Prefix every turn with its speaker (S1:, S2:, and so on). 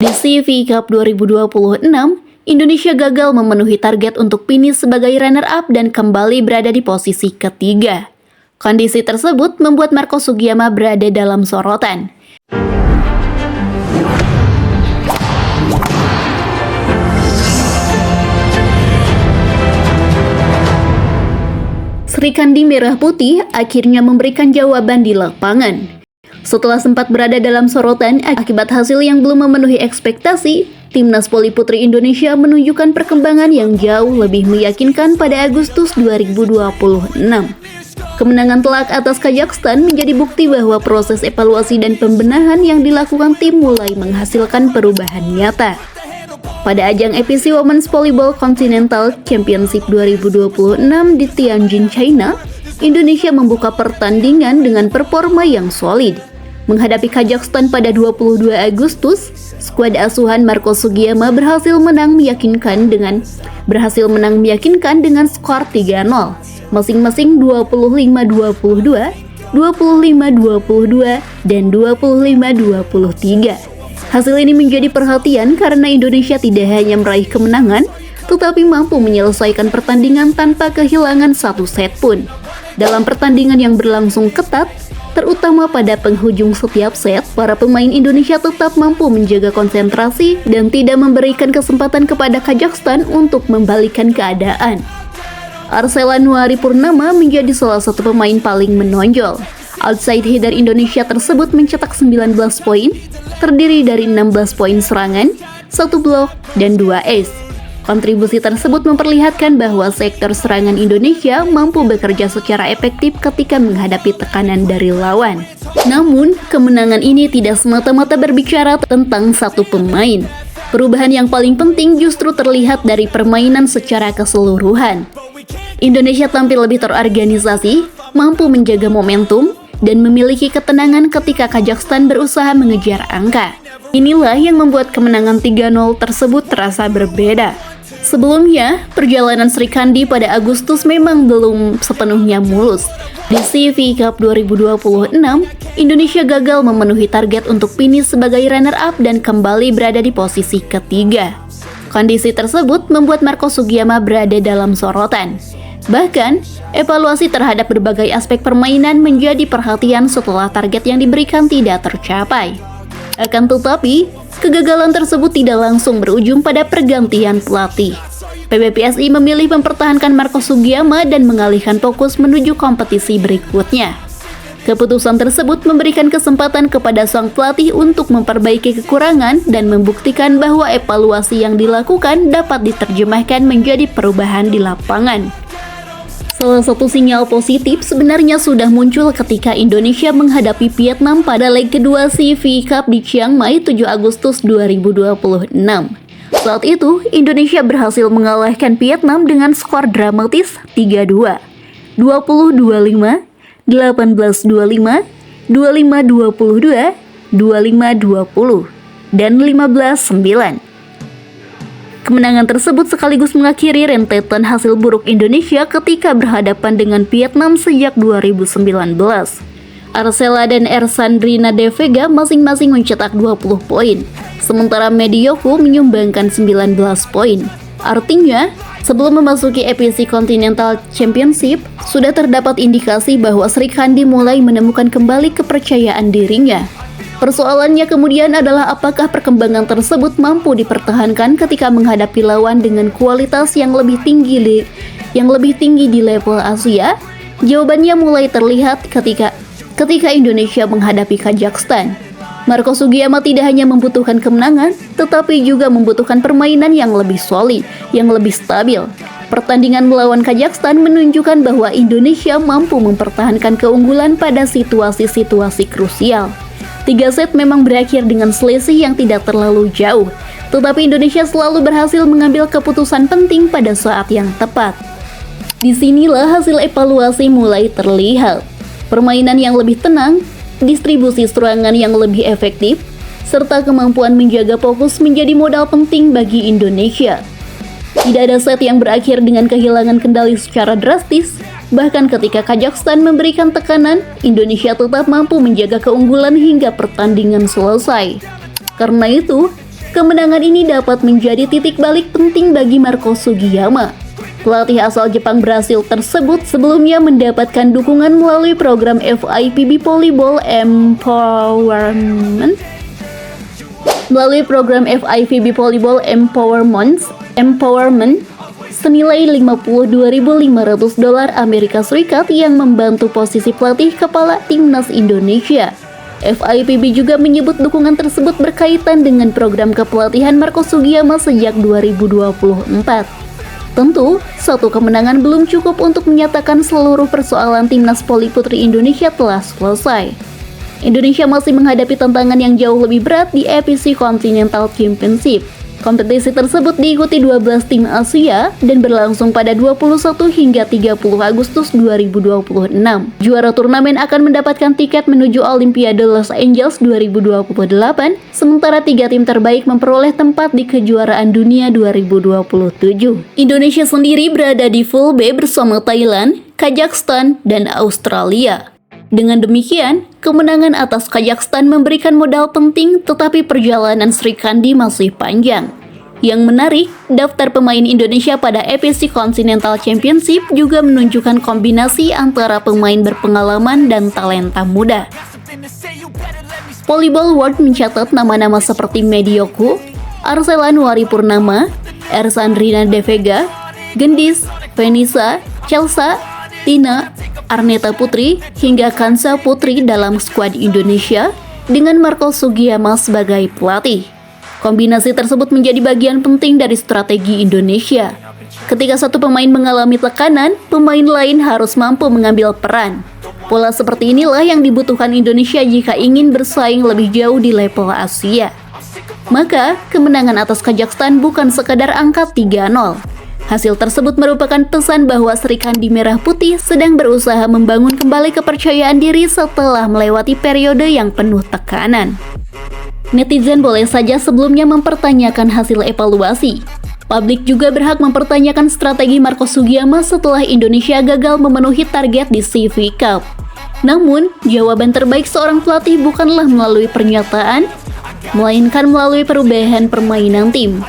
S1: Di CV Cup 2026, Indonesia gagal memenuhi target untuk finish sebagai runner-up dan kembali berada di posisi ketiga. Kondisi tersebut membuat Marco Sugiyama berada dalam sorotan. Srikandi Merah Putih akhirnya memberikan jawaban di lapangan. Setelah sempat berada dalam sorotan akibat hasil yang belum memenuhi ekspektasi, Timnas Voli Putri Indonesia menunjukkan perkembangan yang jauh lebih meyakinkan pada Agustus 2026. Kemenangan telak atas Kazakhstan menjadi bukti bahwa proses evaluasi dan pembenahan yang dilakukan tim mulai menghasilkan perubahan nyata. Pada ajang EPC Women's Volleyball Continental Championship 2026 di Tianjin, China, Indonesia membuka pertandingan dengan performa yang solid. Menghadapi Kazakhstan pada 22 Agustus, skuad asuhan Marco Sugiyama berhasil menang meyakinkan dengan skor 3-0, masing-masing 25-22, 25-22, dan 25-23. Hasil ini menjadi perhatian karena Indonesia tidak hanya meraih kemenangan, tetapi mampu menyelesaikan pertandingan tanpa kehilangan satu set pun. Dalam pertandingan yang berlangsung ketat, terutama pada penghujung setiap set, para pemain Indonesia tetap mampu menjaga konsentrasi dan tidak memberikan kesempatan kepada Kazakhstan untuk membalikkan keadaan. Arsela Nuari Purnama menjadi salah satu pemain paling menonjol. Outside hitter Indonesia tersebut mencetak 19 poin, terdiri dari 16 poin serangan, 1 blok, dan 2 ace. Kontribusi tersebut memperlihatkan bahwa sektor serangan Indonesia mampu bekerja secara efektif ketika menghadapi tekanan dari lawan. Namun, kemenangan ini tidak semata-mata berbicara tentang satu pemain. Perubahan yang paling penting justru terlihat dari permainan secara keseluruhan. Indonesia tampil lebih terorganisasi, mampu menjaga momentum, dan memiliki ketenangan ketika Kazakhstan berusaha mengejar angka. Inilah yang membuat kemenangan 3-0 tersebut terasa berbeda. Sebelumnya, perjalanan Srikandi pada Agustus memang belum sepenuhnya mulus. Di CV Cup 2026, Indonesia gagal memenuhi target untuk finish sebagai runner-up dan kembali berada di posisi ketiga. Kondisi tersebut membuat Marco Sugiyama berada dalam sorotan. Bahkan, evaluasi terhadap berbagai aspek permainan menjadi perhatian setelah target yang diberikan tidak tercapai. Akan tetapi, kegagalan tersebut tidak langsung berujung pada pergantian pelatih. PBPSI memilih mempertahankan Marco Sugiyama dan mengalihkan fokus menuju kompetisi berikutnya. Keputusan tersebut memberikan kesempatan kepada sang pelatih untuk memperbaiki kekurangan dan membuktikan bahwa evaluasi yang dilakukan dapat diterjemahkan menjadi perubahan di lapangan. Salah satu sinyal positif sebenarnya sudah muncul ketika Indonesia menghadapi Vietnam pada leg kedua CV Cup di Chiang Mai 7 Agustus 2026. Saat itu, Indonesia berhasil mengalahkan Vietnam dengan skor dramatis 3-2, 20-25, 18-25, 25-22, 25-20, dan 15-9. Kemenangan tersebut sekaligus mengakhiri rentetan hasil buruk Indonesia ketika berhadapan dengan Vietnam sejak 2019. Arsela dan Ersandrina De Vega masing-masing mencetak 20 poin, sementara Medioko menyumbangkan 19 poin. Artinya, sebelum memasuki EPC Continental Championship, sudah terdapat indikasi bahwa Srikandi mulai menemukan kembali kepercayaan dirinya. Persoalannya kemudian adalah apakah perkembangan tersebut mampu dipertahankan ketika menghadapi lawan dengan kualitas yang lebih tinggi di level Asia? Jawabannya mulai terlihat ketika Indonesia menghadapi Kazakhstan. Marco Sugiyama tidak hanya membutuhkan kemenangan, tetapi juga membutuhkan permainan yang lebih solid, yang lebih stabil. Pertandingan melawan Kazakhstan menunjukkan bahwa Indonesia mampu mempertahankan keunggulan pada situasi-situasi krusial. 3 set memang berakhir dengan selisih yang tidak terlalu jauh, tetapi Indonesia selalu berhasil mengambil keputusan penting pada saat yang tepat. Disinilah hasil evaluasi mulai terlihat. Permainan yang lebih tenang, distribusi serangan yang lebih efektif, serta kemampuan menjaga fokus menjadi modal penting bagi Indonesia. Tidak ada set yang berakhir dengan kehilangan kendali secara drastis. Bahkan ketika Kazakhstan memberikan tekanan, Indonesia tetap mampu menjaga keunggulan hingga pertandingan selesai. Karena itu, Kemenangan ini dapat menjadi titik balik penting bagi Marco Sugiyama. Pelatih asal Jepang Brasil tersebut sebelumnya mendapatkan dukungan melalui program FIVB Volleyball Empowerment. Empowerment senilai $52.500 Amerika Serikat yang membantu posisi pelatih kepala timnas Indonesia. FIVB juga menyebut dukungan tersebut berkaitan dengan program kepelatihan Marco Sugiyama sejak 2024. Tentu, satu kemenangan belum cukup untuk menyatakan seluruh persoalan timnas voli putri Indonesia telah selesai. Indonesia masih menghadapi tantangan yang jauh lebih berat di AFC Continental Championship. Kompetisi tersebut diikuti 12 tim Asia dan berlangsung pada 21 hingga 30 Agustus 2026. Juara turnamen akan mendapatkan tiket menuju Olimpiade Los Angeles 2028, sementara 3 tim terbaik memperoleh tempat di kejuaraan dunia 2027. Indonesia sendiri berada di Pool B bersama Thailand, Kazakhstan, dan Australia. Dengan demikian, kemenangan atas Kazakhstan memberikan modal penting, tetapi perjalanan Sri Kandi masih panjang. Yang menarik, daftar pemain Indonesia pada AFC Continental Championship juga menunjukkan kombinasi antara pemain berpengalaman dan talenta muda. Volleyball World mencatat nama-nama seperti Medioku, Arselan Waripurnama, Ersandrina De Vega, Gendis, Venisa, Chelsea, Tina, Arneta Putri, hingga Kansa Putri dalam skuad Indonesia dengan Marco Sugiyama sebagai pelatih. Kombinasi tersebut menjadi bagian penting dari strategi Indonesia. Ketika satu pemain mengalami tekanan, pemain lain harus mampu mengambil peran. Pola seperti inilah yang dibutuhkan Indonesia jika ingin bersaing lebih jauh di level Asia. Maka, kemenangan atas Kazakhstan bukan sekadar angka 3-0. Hasil tersebut merupakan pesan bahwa Sri Kandi Merah Putih sedang berusaha membangun kembali kepercayaan diri setelah melewati periode yang penuh tekanan. Netizen boleh saja sebelumnya mempertanyakan hasil evaluasi. Publik juga berhak mempertanyakan strategi Marco Sugiyama setelah Indonesia gagal memenuhi target di CV Cup. Namun, jawaban terbaik seorang pelatih bukanlah melalui pernyataan, melainkan melalui perubahan permainan tim.